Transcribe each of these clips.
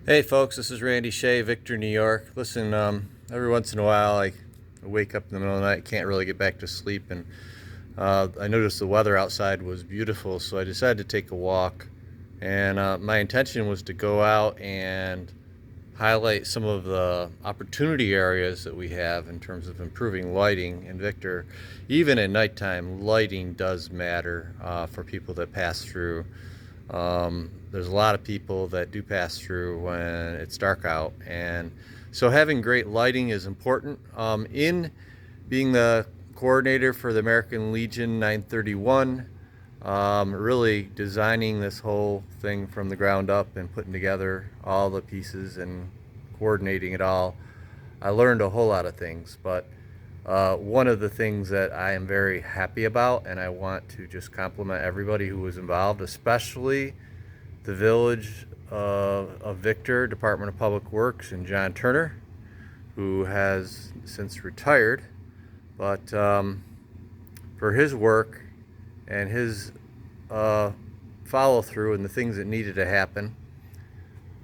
Hey folks, this is Randy Shea, Victor, New York. Listen, every once in a while I wake up in the middle of the night, can't really get back to sleep, and I noticed the weather outside was beautiful, so I decided to take a walk. And my intention was to go out and highlight some of the opportunity areas that we have in terms of improving lighting. And Victor, even at nighttime, lighting does matter for people that pass through. There's a lot of people that do pass through when it's dark out, and so having great lighting is important. In being the coordinator for the American Legion 931, really designing this whole thing from the ground up and putting together all the pieces and coordinating it all, I learned a whole lot of things. But one of the things that I am very happy about, and I want to just compliment everybody who was involved, especially the Village of Victor, Department of Public Works, and John Turner, who has since retired, but for his work and his follow through and the things that needed to happen.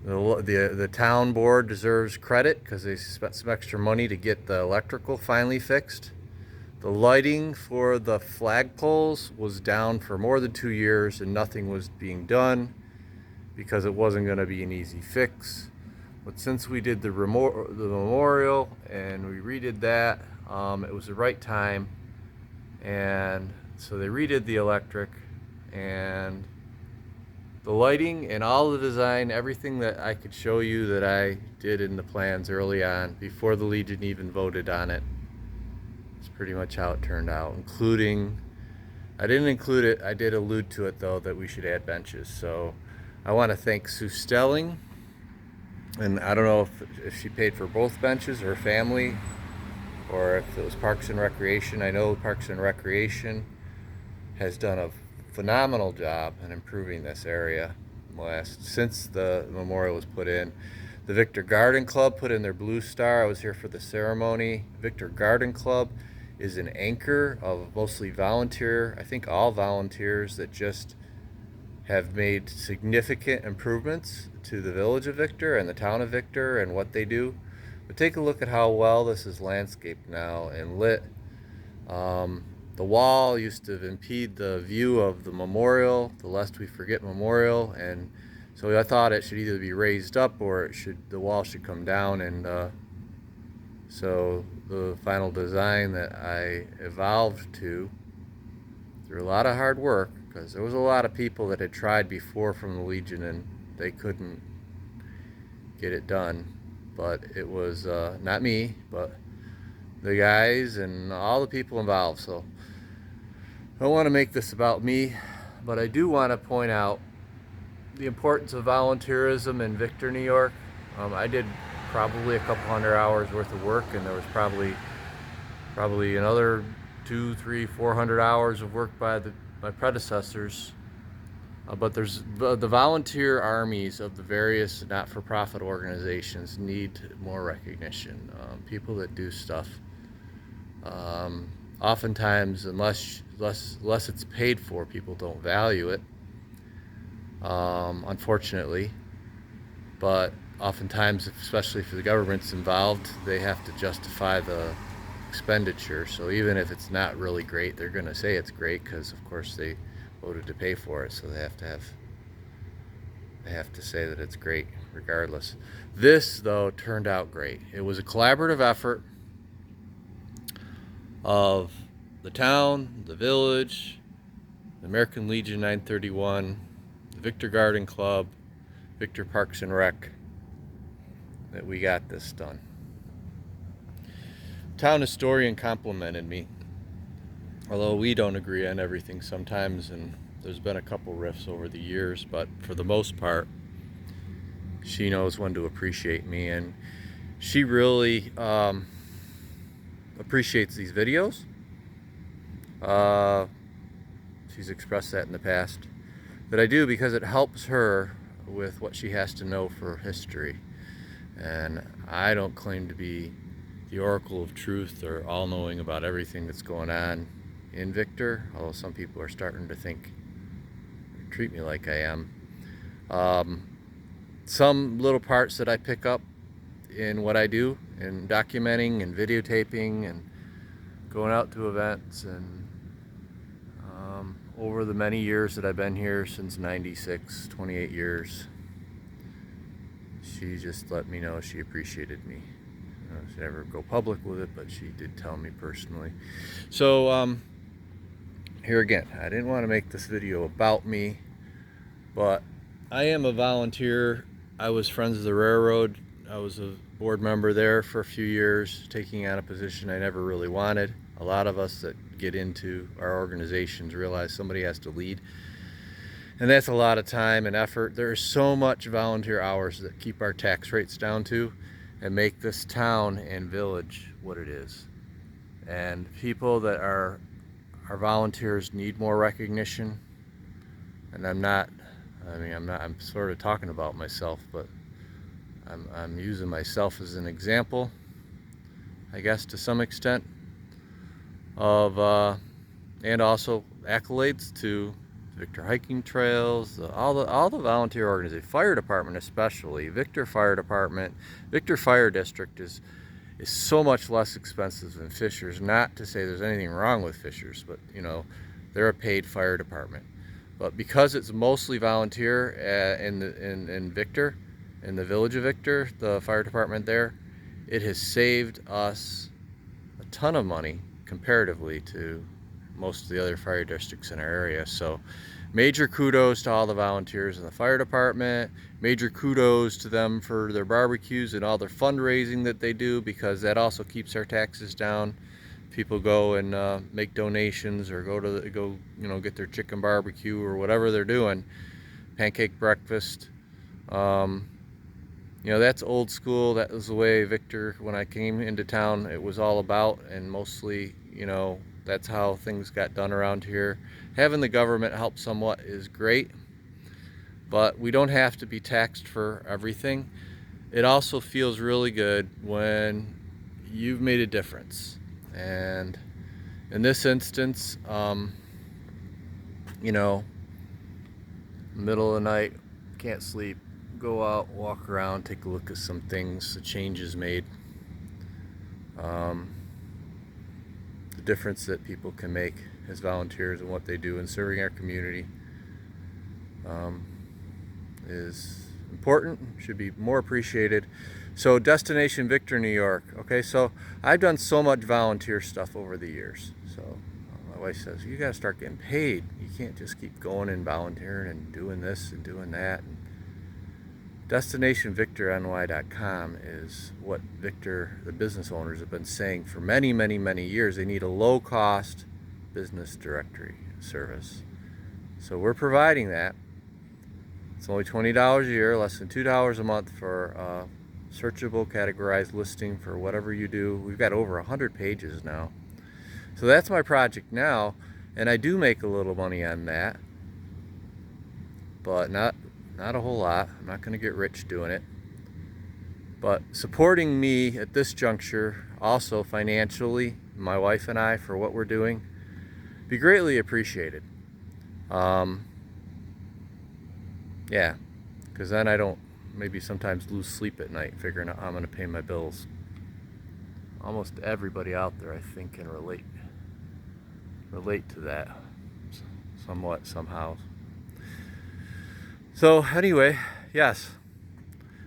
The town board deserves credit because they spent some extra money to get the electrical finally fixed. The lighting for the flagpoles was down for more than 2 years and nothing was being done because it wasn't going to be an easy fix. But since we did the memorial and we redid that, it was the right time. And so they redid the electric and the lighting and all the design, everything that I could show you that I did in the plans early on, before the Legion even voted on it. It's pretty much how it turned out, including, I didn't include it, I did allude to it though, that we should add benches. So I want to thank Sue Stelling, and I don't know if she paid for both benches, her family, or if it was Parks and Recreation. I know Parks and Recreation has done a phenomenal job in improving this area since the memorial was put in. The Victor Garden Club put in their blue star. I was here for the ceremony. Victor Garden Club is an anchor of mostly volunteer, I think all volunteers, that just have made significant improvements to the village of Victor and the town of Victor and what they do. But take a look at how well this is landscaped now and lit. The wall used to impede the view of the memorial, the Lest We Forget Memorial, and so I thought it should either be raised up or the wall should come down. And so the final design that I evolved to through a lot of hard work, because there was a lot of people that had tried before from the Legion and they couldn't get it done. But it was not me, but the guys and all the people involved. So I don't want to make this about me, but I do want to point out the importance of volunteerism in Victor, New York. I did probably a couple hundred hours worth of work, and there was probably another 200, 300, 400 hours of work by my predecessors. But there's the volunteer armies of the various not-for-profit organizations need more recognition. People that do stuff. Oftentimes, unless it's paid for, people don't value it, unfortunately. But oftentimes, especially if the government's involved, they have to justify the expenditure. So even if it's not really great, they're going to say it's great because, of course, they voted to pay for it. So they have to say that it's great regardless. This, though, turned out great. It was a collaborative effort of the town, the village, the American Legion 931, the Victor Garden Club, Victor Parks and Rec, that we got this done. Town historian complimented me, although we don't agree on everything sometimes, and there's been a couple riffs over the years, but for the most part, she knows when to appreciate me, and she really appreciates these videos. She's expressed that in the past, that I do because it helps her with what she has to know for history. And I don't claim to be the oracle of truth or all-knowing about everything that's going on in Victor, although some people are starting to treat me like I am. some little parts that I pick up in what I do, in documenting and videotaping and going out to events, and over the many years that I've been here, since '96, 28 years, she just let me know she appreciated me. She never go public with it, but she did tell me personally. So here again, I didn't want to make this video about me, but I am a volunteer. I was Friends of the Railroad. I was a board member there for a few years, taking on a position I never really wanted. A lot of us that get into our organizations realize somebody has to lead, and that's a lot of time and effort. There is so much volunteer hours that keep our tax rates down to and make this town and village what it is. And people that are volunteers need more recognition. And I'm sort of talking about myself, but I'm using myself as an example, I guess, to some extent, of and also accolades to Victor Hiking Trails, all the volunteer organizations, fire department especially, Victor Fire Department. Victor Fire District is so much less expensive than Fishers. Not to say there's anything wrong with Fishers, but you know, they're a paid fire department. But because it's mostly volunteer in Victor, in the village of Victor, the fire department there, it has saved us a ton of money comparatively to most of the other fire districts in our area. So major kudos to all the volunteers in the fire department. Major kudos to them for their barbecues and all their fundraising that they do, because that also keeps our taxes down. People go and make donations, or go get their chicken barbecue or whatever they're doing, pancake breakfast. That's old school. That was the way Victor, when I came into town, it was all about, and mostly, that's how things got done around here. Having the government help somewhat is great, but we don't have to be taxed for everything. It also feels really good when you've made a difference. And in this instance, middle of the night, can't sleep, go out, walk around, take a look at some things, the changes made, the difference that people can make as volunteers and what they do in serving our community is important, should be more appreciated. So Destination Victor, New York. Okay, so I've done so much volunteer stuff over the years. So my wife says, you gotta start getting paid. You can't just keep going and volunteering and doing this and doing that. And DestinationVictorNY.com is what Victor, the business owners, have been saying for many, many, many years. They need a low-cost business directory service. So we're providing that. It's only $20 a year, less than $2 a month for searchable, categorized listing for whatever you do. We've got over 100 pages now. So that's my project now, and I do make a little money on that, but not a whole lot. I'm not going to get rich doing it. But supporting me at this juncture, also financially, my wife and I, for what we're doing, be greatly appreciated. Yeah, because then I don't maybe sometimes lose sleep at night figuring out how I'm going to pay my bills. Almost everybody out there, I think, can relate to that somewhat, somehow. So anyway, yes,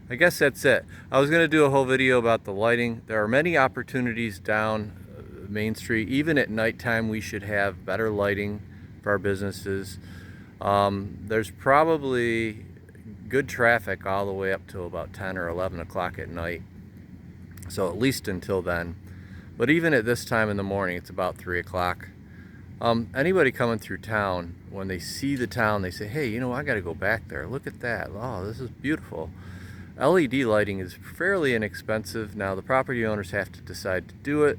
I guess that's it. I was going to do a whole video about the lighting. There are many opportunities down Main Street. Even at nighttime, we should have better lighting for our businesses. There's probably good traffic all the way up to about 10 or 11 o'clock at night, so at least until then. But even at this time in the morning, it's about 3 o'clock. Anybody coming through town, when they see the town, they say, hey, I gotta go back there, look at that, oh, this is beautiful. LED lighting is fairly inexpensive. Now the property owners have to decide to do it,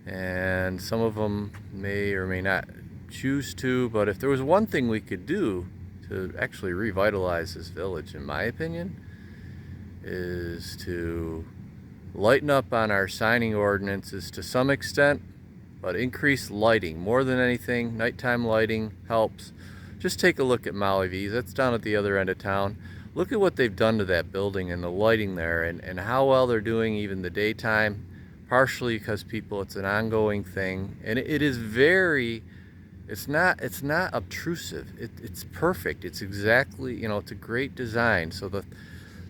and some of them may or may not choose to. But if there was one thing we could do to actually revitalize this village, in my opinion, is to lighten up on our signing ordinances to some extent, but increase lighting. More than anything, nighttime lighting helps. Just take a look at Maui V's. That's down at the other end of town. look at what they've done to that building and the lighting there, and how well they're doing even the daytime, partially because people, it's an ongoing thing, and it is very, it's not obtrusive. It's perfect. It's exactly, you know, it's a great design. So the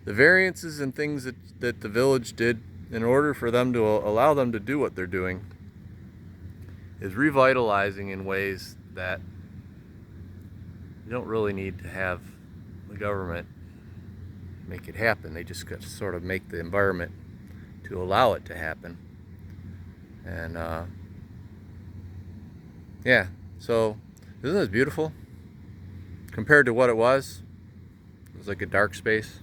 variances and things that the village did in order for them to allow them to do what they're doing is revitalizing in ways that you don't really need to have the government make it happen. They just got to sort of make the environment to allow it to happen. And yeah, so isn't this beautiful? Compared to what it was like a dark space.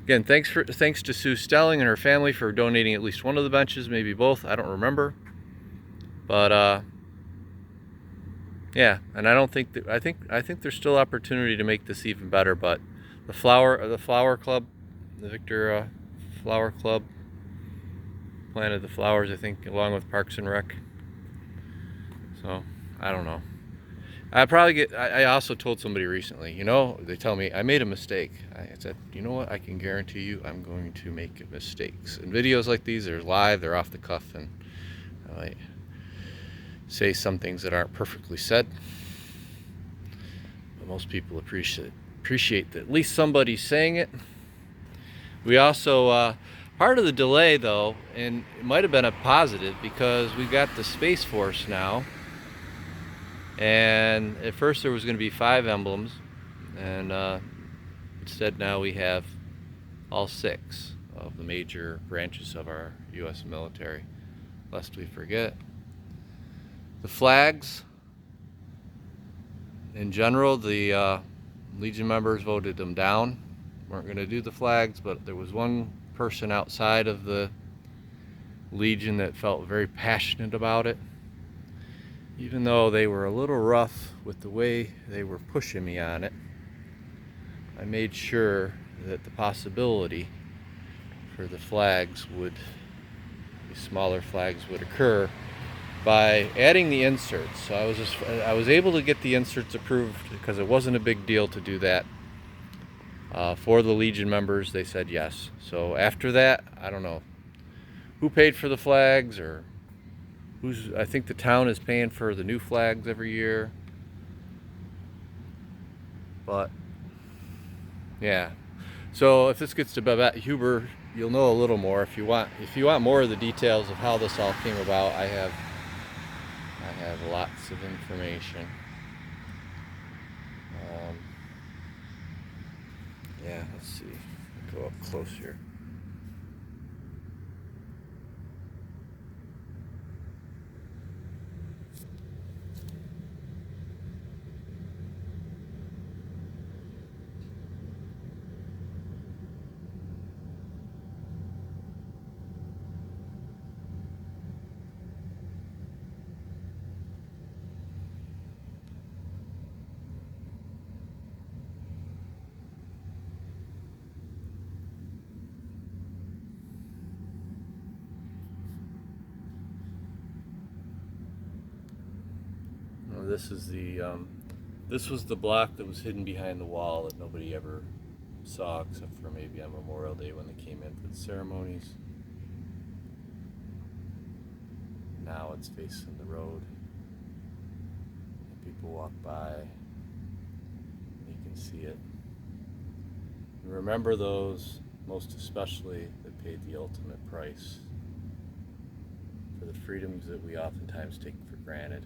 Again, thanks to Sue Stelling and her family for donating at least one of the benches, maybe both, I don't remember. But yeah, and I think there's still opportunity to make this even better. But the flower club, the Victor Flower Club, planted the flowers, I think, along with Parks and Rec. So I don't know. I also told somebody recently, you know, they tell me I made a mistake. I said, you know what? I can guarantee you I'm going to make mistakes. And videos like these, they're live, they're off the cuff, and I say some things that aren't perfectly said. But most people appreciate that at least somebody's saying it. We also, part of the delay though, and it might have been a positive because we've got the Space Force now. And at first there was going to be 5 emblems, and instead now we have all 6 of the major branches of our U.S. military. Lest we forget, the flags, in general, the Legion members voted them down. Weren't going to do the flags, but there was one person outside of the Legion that felt very passionate about it. Even though they were a little rough with the way they were pushing me on it, I made sure that the possibility for the flags the smaller flags would occur by adding the inserts. So I was able to get the inserts approved because it wasn't a big deal to do that. For the Legion members, they said yes. So after that, I don't know who paid for the flags, or I think the town is paying for the new flags every year. But yeah, so if this gets to Babette Huber, you'll know a little more. If you want more of the details of how this all came about, I have lots of information. Yeah, let's see. Go up close here. This was the block that was hidden behind the wall that nobody ever saw except for maybe on Memorial Day when they came in for the ceremonies. Now it's facing the road. People walk by, and you can see it. And remember those, most especially, that paid the ultimate price for the freedoms that we oftentimes take for granted.